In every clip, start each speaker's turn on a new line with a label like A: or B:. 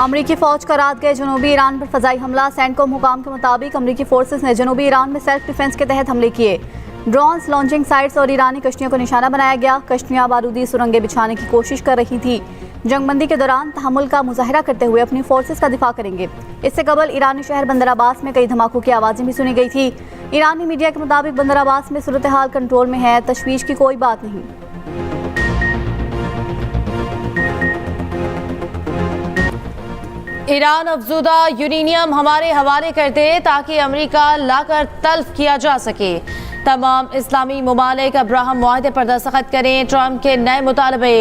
A: अमरीकी फौज का रात गए जनूबी ईरान पर फजाई हमला। सेंटकॉम हुकाम के मुताबिक अमरीकी फोर्सेस ने जनूबी ईरान में सेल्फ डिफेंस के तहत हमले किए। ड्रोन्स, लॉन्चिंग साइट्स और ईरानी कश्तियों को निशाना बनाया गया। कश्तियां बारूदी सुरंगें बिछाने की कोशिश कर रही थी। जंगबंदी के दौरान तहम्मुल का मुजाहरा करते हुए अपनी फोर्सेस का दिफा करेंगे। इससे कबल ईरानी शहर बंदर अब्बास में कई धमाकों की आवाज़ें भी सुनी गई थी। ईरानी मीडिया के मुताबिक बंदर अब्बास में सूरत हाल कंट्रोल में है, तशवीश की कोई बात नहीं।
B: ईरान अफजूदा यूरेनियम हमारे हवाले कर दे ताकि अमेरिका लाकर तल्फ किया जा सके। तमाम इस्लामी ममालिक अब्राहम मुआहदे पर दस्तखत करें। ट्रंप के नए मुतालबे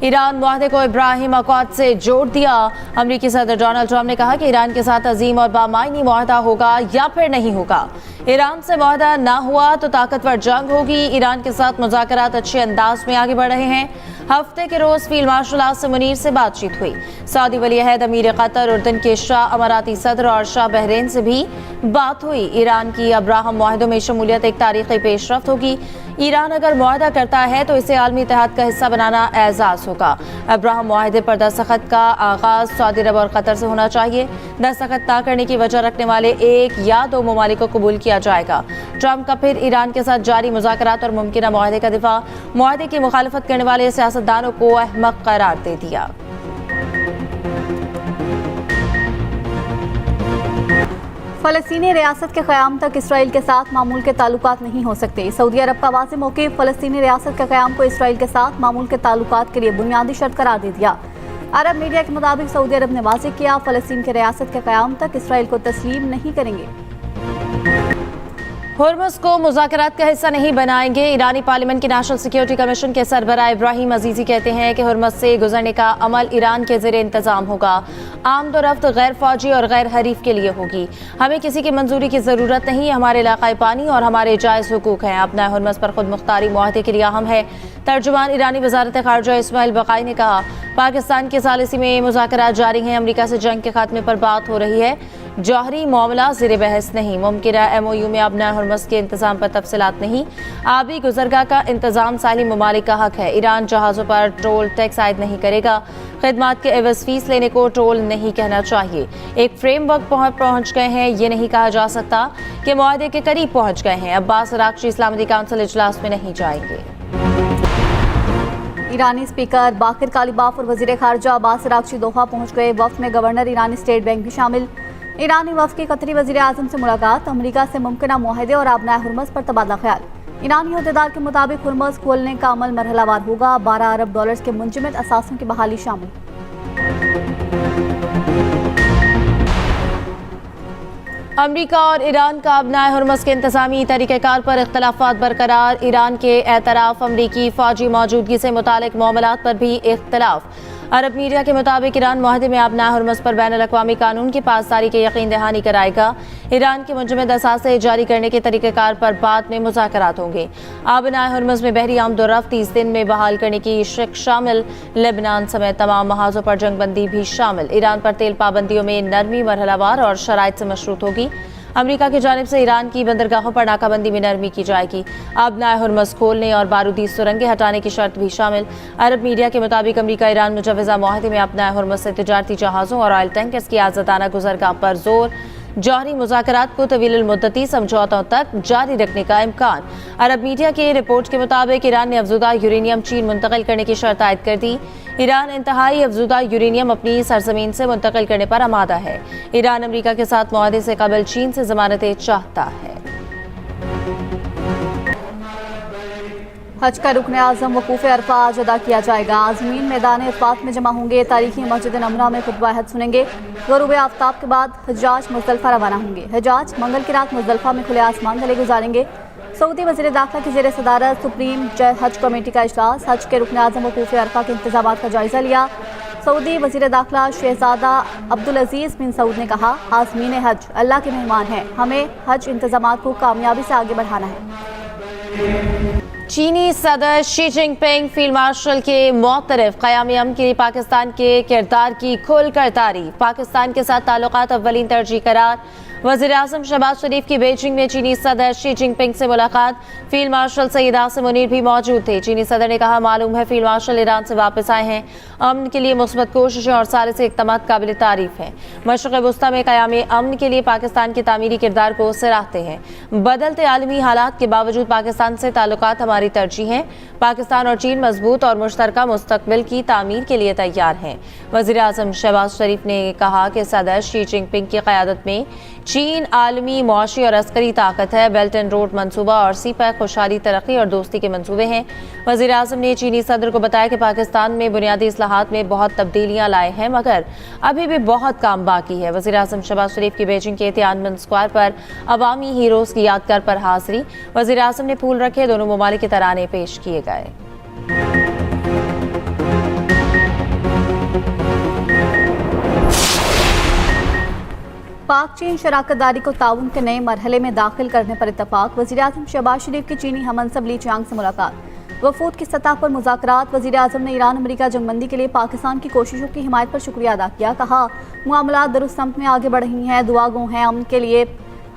B: ईरान मुआहदे को इब्राहिम अकॉर्ड से जोड़ दिया। अमरीकी सदर डोनाल्ड ट्रंप ने कहा कि ईरान के साथ अजीम और बामायनी मुआहदा होगा या फिर नहीं होगा। ईरान से मुआहदा ना हुआ तो ताकतवर जंग होगी। ईरान के साथ मुज़ाकरात अच्छे अंदाज में आगे बढ़ रहे हैं। हफ्ते के रोज फील्ड मार्शल आसिम मुनीर से बातचीत हुई। सऊदी वली अहद अमीर कतर, उर्दन के शाह, अमाराती सदर और शाह बहरीन से भी बात हुई। ईरान की अब्राहम मुआहदों में शमूलियत एक तारीखी पेशरफ्त होगी। ईरान अगर मुआहदा करता है तो इसे आलमी इत्तेहाद का हिस्सा बनाना एजाज होगा। अब्राहम मुआहदे पर दस्तखत का आगाज सऊदी अरब और कतर से होना चाहिए। दस्तखत न करने की वजह रखने वाले एक या दो ममालिक को कबूल किया जाएगा। ट्रंप का फिर ईरान के साथ जारी मुज़ाकरात और मुमकिन मुआहदे का दिफा। मुआहदे की मुखालफत करने वाले सियासतदानों को अहमक करार दे दिया।
A: फ़लस्तीनी रियासत के क़याम तक इसराइल के साथ मामूल के ताल्लुकात नहीं हो सकते। सऊदी अरब का वाज़ेह मौक़िफ़ फ़लस्तीनी रियासत के क़याम को इसराइल के साथ मामूल के ताल्लुकात के लिए बुनियादी शर्त करार दे दिया। अरब मीडिया के मुताबिक सऊदी अरब ने वाज़ेह किया, फ़लस्तीन के रियासत के क़याम तक इसराइल को तस्लीम नहीं करेंगे।
B: हुर्मुज़ को मुज़ाकरात का हिस्सा नहीं बनाएंगे। ईरानी पार्लियामेंट के नेशनल सिक्योरिटी कमीशन के सरबराह इब्राहिम अजीज़ी कहते हैं कि हुर्मुज़ से गुजरने का अमल ईरान के ज़ेरे इंतज़ाम होगा। आमदोरफ्त गैर फौजी और गैर हरीफ के लिए होगी। हमें किसी की मंजूरी की ज़रूरत नहीं। हमारे इलाक़ाई पानी और हमारे जायज़ हुकूक हैं। अपना हुर्मुज़ पर खुद मुख्तारी मुआहदे के लिए अहम है। तर्जुमान ईरानी वज़ारत ख़ारजा इस्माइल बक़ाई ने कहा, पाकिस्तान के सालिसी में मुज़ाकरात जारी हैं। अमरीका से जंग के खात्मे पर बात हो रही है। जौहरी मामला ज़ेरे बहस नहीं। मुमकिना MOU में अपना हुर्मुज़ के इंतज़ाम पर तफसीलात नहीं। आबी गुज़रगाह का इंतज़ाम साहिली ममालिक का हक है। ईरान जहाज़ों पर टोल टैक्स आयद नहीं करेगा। खिदमात के एवज़ फीस लेने को टोल नहीं कहना चाहिए। एक फ्रेमवर्क पहुँच गए हैं, ये नहीं कहा जा सकता कि मुआहदे के करीब पहुँच गए हैं। अब्बास अराग़ची इस्लामी काउंसिल इजलास में नहीं जाएंगे।
A: ईरानी स्पीकर बाकिर कालिबाफ और वज़ीर ख़ारजा अब्बास अराग़ची दोहा पहुँच गए। वफ़द में गवर्नर ईरानी स्टेट बैंक भी शामिल। ईरानी वफ़द की कतरी वज़ीर आज़म से मुलाकात। अमरीका से मुमकिना मुआहदे और आबनाए हुर्मुज़ पर तबादला ख्याल। ईरानी अहदेदार के मुताबिक हुर्मुज़ खोलने का अमल मरहलावार होगा। 12 अरब डॉलर्स के मुंजमद असासों की बहाली शामिल।
B: अमरीका और ईरान का अपनाए हुर्मुज़ के इंतज़ामी तरीक़ेकार पर इख्तलाफात बरकरार। ईरान के एतराफ़ अमरीकी फ़ौजी मौजूदगी से मुतालिक मामलात पर भी इख्तलाफ। अरब मीडिया के मुताबिक ईरान मुआहदे में अपनाए हुर्मुज़ पर बैनुल अक़वामी कानून की पासदारी के यकीन दहानी कराएगा। ईरान के मुंजमद असासे जारी करने के तरीक़ेकार पर बाद में मुज़ाकरात होंगे। अपनाए हुर्मुज़ में बहरी आमदोरफ्त 30 दिन में बहाल करने की शिक शामिल। लेबनान समेत तमाम महाजों पर जंगबंदी भी शामिल। ईरान पर तेल पाबंदियों में नरमी मरहलावार और शराइत से मशरूत होगी। अमरीका की जानिब से ईरान की बंदरगाहों पर नाकाबंदी में नरमी की जाएगी। अपनाए हुर्मुज़ खोलने और बारूदी सुरंगें हटाने की शर्त भी शामिल। अरब मीडिया के मुताबिक अमरीका ईरान मुजवज़ा मुआहदे में अपनाए हुर्मुज़ से तिजारती जहाज़ों और ऑयल टैंकर्स की आज़ादाना गुज़रगाह पर जोर। जौहरी मुज़ाकरात को तवील मुद्दती समझौतों तक जारी रखने का इम्कान। अरब मीडिया की रिपोर्ट के मुताबिक ईरान ने अफजूदा यूरेनियम चीन मुंतकिल करने की शर्त आयद कर दी। ईरान इंतहाई अफजूदा यूरेनियम अपनी सरजमीन से मुंतकिल करने पर आमादा है। ईरान अमरीका के साथ मुआहदे से कबल चीन से ज़मानतें चाहता है।
A: हज का रुकन आज़म वकूफ़ अरफा आज अदा किया जाएगा। आज़मीन मैदान अरफात में जमा होंगे। तारीखी मस्जिद नमरा में खुतबा हज सुनेंगे। ग़ुरूब आफ्ताब के बाद हज्जाज मुज़दलिफ़ा रवाना होंगे। हज्जाज मंगल की रात मुज़दलिफ़ा में खुले आसमान तले गुजारेंगे। सऊदी वज़ीर दाखिला की ज़ेर सदारत सुप्रीम हज कमेटी का इजलास। हज के रुकन आज़म वकूफ़ अरफा के इंतज़ामात का जायज़ा लिया। सऊदी वज़ीर दाखिला शहज़ादा अब्दुल अज़ीज़ बिन सऊद ने कहा, आज़मीन हज अल्लाह के मेहमान हैं। हमें हज इंतज़ामात को कामयाबी से आगे बढ़ाना है।
B: चीनी सदर शी जिनपिंग फील्ड मार्शल के मुतरफ क़याम अमन के लिए पाकिस्तान के किरदार की खुलकर तारीफ। पाकिस्तान के साथ ताल्लुकात अव्वलीन तरजीह करार। वज़ीर-ए-आज़म शहबाज शरीफ की बीजिंग में चीनी सदर शी जिनपिंग से मुलाकात। फील्ड मार्शल सईद आसिम मुनीर भी मौजूद थे। चीनी सदर ने कहा, मालूम है फील्ड मार्शल ईरान से वापस आए हैं। अमन के लिए मुस्बत कोशिशें और सारे से इक़दाम काबिल तारीफ हैं। मशरिक़ वस्ता में क़याम अमन के लिए पाकिस्तान के तामीरी किरदार को सराहते हैं। बदलते आलमी हालात के बावजूद पाकिस्तान से ताल्लुकात हमारी तरजीह हैं। पाकिस्तान और चीन मजबूत और मुश्तरका मुस्तकबिल की तामीर के लिए तैयार हैं। वज़ीर-ए-आज़म शहबाज शरीफ ने कहा कि सदर शी जिनपिंग की क़यादत में चीन आलमी मुआशी और अस्करी ताकत है। बेल्ट एंड रोड मंसूबा और सीपैक खुशहाली, तरक्की और दोस्ती के मंसूबे हैं। वज़ीर-ए-आज़म ने चीनी सदर को बताया कि पाकिस्तान में बुनियादी इस्लाहात में बहुत तब्दीलियां लाए हैं, मगर अभी भी बहुत काम बाकी है। वज़ीर-ए-आज़म शहबाज शरीफ की बीजिंग के तियानमेन स्क्वायर पर अवामी हीरोज़ की यादगार पर हाज़िरी। वज़ीर-ए-आज़म ने फूल रखे, दोनों ममालिक के तराने पेश किए गए।
A: पाक चीन शराकतदारी को ताउन के नए मरहले में दाखिल करने पर इत्तफाक। वज़ीर-ए-आज़म शहबाज शरीफ की चीनी हममनसब ली चियांग से मुलाकात। वफूद की सतह पर मुज़ाकरात। वज़ीर-ए-आज़म ने ईरान अमेरिका जंगबंदी के लिए पाकिस्तान की कोशिशों की हिमायत पर शुक्रिया अदा किया। कहा, मामलात दुरुस्त समत में आगे बढ़ रही हैं, दुआ गो हैं अमन के लिए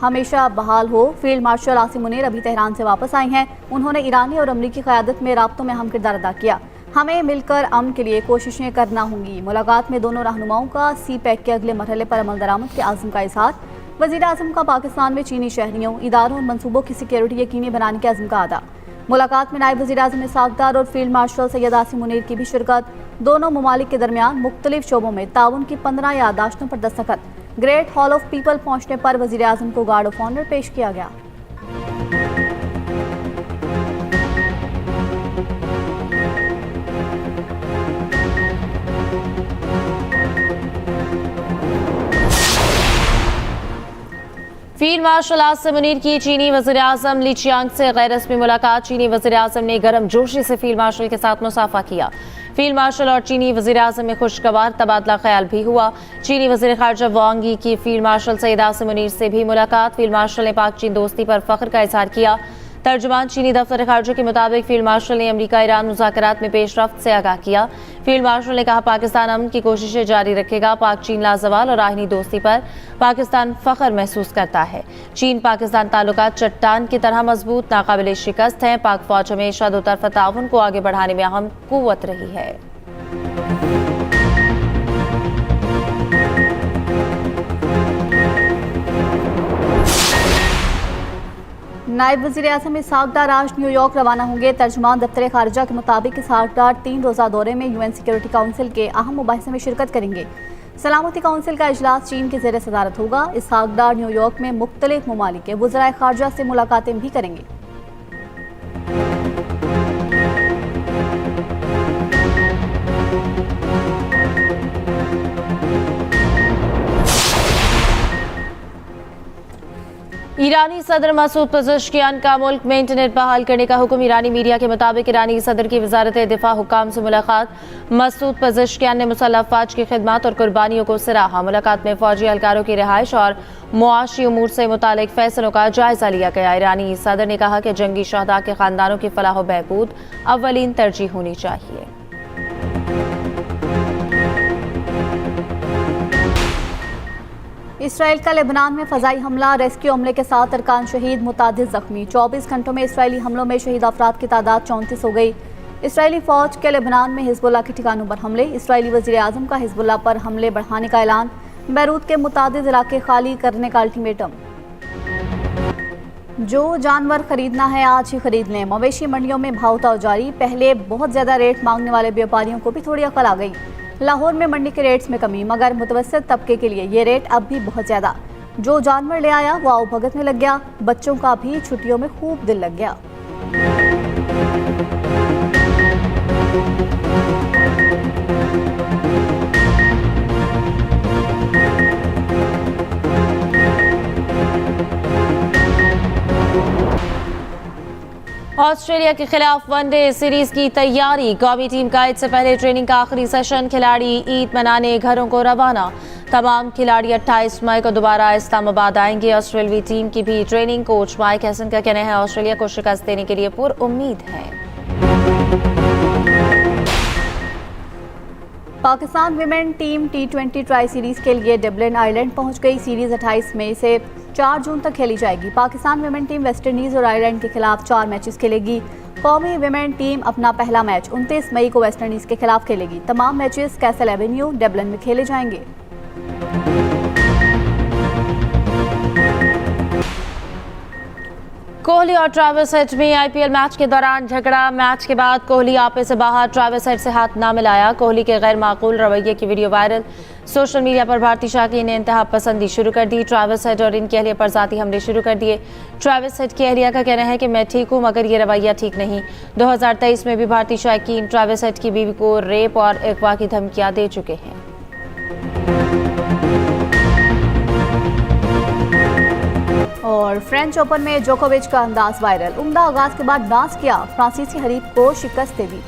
A: हमेशा बहाल हो। फील्ड मार्शल आसिम मुनीर अभी तेहरान से वापस आए हैं। उन्होंने ईरानी और अमरीकी क़यादत में राब्तों में अहम किरदार अदा किया। हमें मिलकर अमन के लिए कोशिशें करना होंगी। मुलाकात में दोनों रहनुमाओं का सी पैक के अगले मरहले पर अमल दरामद के आज़म का इज़हार। वज़ीर-ए-आज़म का पाकिस्तान में चीनी शहरियों, इदारों और मनसूबों की सिक्योरिटी यकीनी बनाने के अज़्म का अदा। मुलाकात में नायब वज़ीर-ए-आज़म इसहाक़ डार और फील्ड मार्शल सैयद आसिम मुनीर की भी शिरकत। दोनों ममालिक के दरमियान मुख्तलिफ शोबों में ताउन की 15 याददाश्तों पर दस्तखत। ग्रेट हॉल ऑफ पीपल पहुंचने पर वज़ीर-ए-आज़म को गार्ड ऑफ ऑनर पेश किया गया।
B: फील्ड मार्शल आसिम मुनीर की चीनी वज़ीर-ए-आज़म ली चियांग से गैर रस्मी मुलाकात। चीनी वज़ीर-ए-आज़म ने गर्म जोशी से फील्ड मार्शल के साथ मुसाफा किया। फील्ड मार्शल और चीनी वज़ीर-ए-आज़म में खुशगवार तबादला ख्याल भी हुआ। चीनी वज़ीर ख़ारजा वांग यी की फील्ड मार्शल सईद आसिम मुनीर से भी मुलाकात। फील्ड मार्शल ने पाक चीन दोस्ती पर फ़ख्र का इज़हार किया। तर्जुमान चीनी दफ्तर ख़ारजा के मुताबिक फील्ड मार्शल ने अमरीका ईरान मुज़ाकरात में पेशरफ्त से आगाह किया। फील्ड मार्शल ने कहा, पाकिस्तान अमन की कोशिशें जारी रखेगा। पाक चीन लाजवाल और आहिनी दोस्ती पर पाकिस्तान फ़ख्र महसूस करता है। चीन पाकिस्तान ताल्लुकात चट्टान की तरह मजबूत, नाकाबिल शिकस्त हैं। पाक फौज हमेशा दो तरफ़ा ताउन को आगे बढ़ाने में अहम क़ुव्वत रही है।
A: नायब वज़ीर-ए-आज़म इसहाक़ डार आज न्यूयॉर्क रवाना होंगे। तर्जुमान दफ्तर ख़ारजा के मुताबिक इसहाक़ डार 3 रोज़ा दौरे में UN सिक्योरिटी काउंसिल के अहम मुबाहिसे में शिरकत करेंगे। सलामती काउंसिल का इजलास चीन के ज़ेर सदारत होगा। इसहाक़ डार न्यूयॉर्क में मुख्तलिफ ममालिक के वज़राए ख़ारजा से मुलाकातें भी करेंगे।
B: ईरानी सदर मसूद पज़ेश्कियान का मुल्क में इंटरनेट बहाल करने का हुक्म। ईरानी मीडिया के मुताबिक ईरानी सदर की वजारत दिफा हुकाम से मुलाकात। मसूद पज़ेश्कियान ने मुसल्लह अफ़वाज की खिदमत और कुर्बानियों को सराहा। मुलाकात में फौजी एहलकारों की रिहाइश और मुआशी उमूर से मुतालिक फैसलों का जायजा लिया गया। ईरानी सदर ने कहा कि जंगी शहदा के खानदानों की फलाह व बहबूद अव्वलीन तरजीह होनी चाहिए।
A: इसराइल का लेबनान में फ़ज़ाई हमला, रेस्क्यू अमले के साथ अरकान शहीद, मुतादिद ज़ख्मी। 24 घंटों में इसराइली हमलों में शहीद अफराद की तादाद 34 हो गई। इसराइली फ़ौज के लेबनान में हिज़्बुल्लाह के ठिकानों पर हमले। इसराइली वज़ीर-ए-आज़म का हिज़्बुल्लाह पर हमले बढ़ाने का ऐलान। बैरूत के मुतादिद इलाके खाली करने का अल्टीमेटम। जो जानवर खरीदना है आज ही खरीद लें। मवेशी मंडियों में भाव ताव जारी। पहले बहुत ज़्यादा रेट मांगने वाले व्यापारियों को भी थोड़ी अकल आ गई। लाहौर में मंडी के रेट्स में कमी, मगर मुतवस्सित तबके के लिए ये रेट अब भी बहुत ज़्यादा। जो जानवर ले आया वो आओ भगत में लग गया। बच्चों का भी छुट्टियों में खूब दिल लग गया।
B: ऑस्ट्रेलिया के खिलाफ वनडे सीरीज की तैयारी। कौमी टीम का ईद से पहले ट्रेनिंग का आखिरी सेशन। खिलाड़ी ईद मनाने घरों को रवाना। तमाम खिलाड़ी 28 मई को दोबारा इस्लामाबाद आएंगे। ऑस्ट्रेलियाई टीम की भी ट्रेनिंग। कोच माइक हैसन का कहना है ऑस्ट्रेलिया को शिकस्त देने के लिए पुरउम्मीद है।
A: Pakistan women team T20 tri series के लिए डबलिन आयरलैंड पहुंच गई। सीरीज 28 मई से 4 जून तक खेली जाएगी। पाकिस्तान विमेन टीम वेस्टइंडीज और आयरलैंड के खिलाफ 4 मैचेस खेलेगी। कौमी विमेन टीम अपना पहला मैच 29 मई को वेस्टइंडीज के खिलाफ खेलेगी। तमाम मैचेस कैसल एवेन्यू डबलिन में खेले जाएंगे।
B: कोहली और ट्रेविस हेड में आईपीएल मैच के दौरान झगड़ा। मैच के बाद कोहली आपे से बाहर, ट्रेविस हेड से हाथ ना मिलाया। कोहली के गैर माकूल रवैये की वीडियो वायरल। सोशल मीडिया पर भारतीय शाकीन ने इंतहा पसंदी शुरू कर दी। ट्रेविस हेड और इनकी अहलिया पर जाती हमले शुरू कर दिए। ट्रेविस हेड की अहलिया का कहना है कि मैं ठीक हूं मगर ये रवैया ठीक नहीं। 2023 में भी भारतीय शाकीन ट्रेविस हेड की बीवी को रेप और अगवा की धमकियां दे चुके हैं।
A: और फ्रेंच ओपन में जोकोविच का अंदाज वायरल। उम्दा आगाज के बाद डांस किया, फ्रांसीसी हरीफ को शिकस्त दे दी।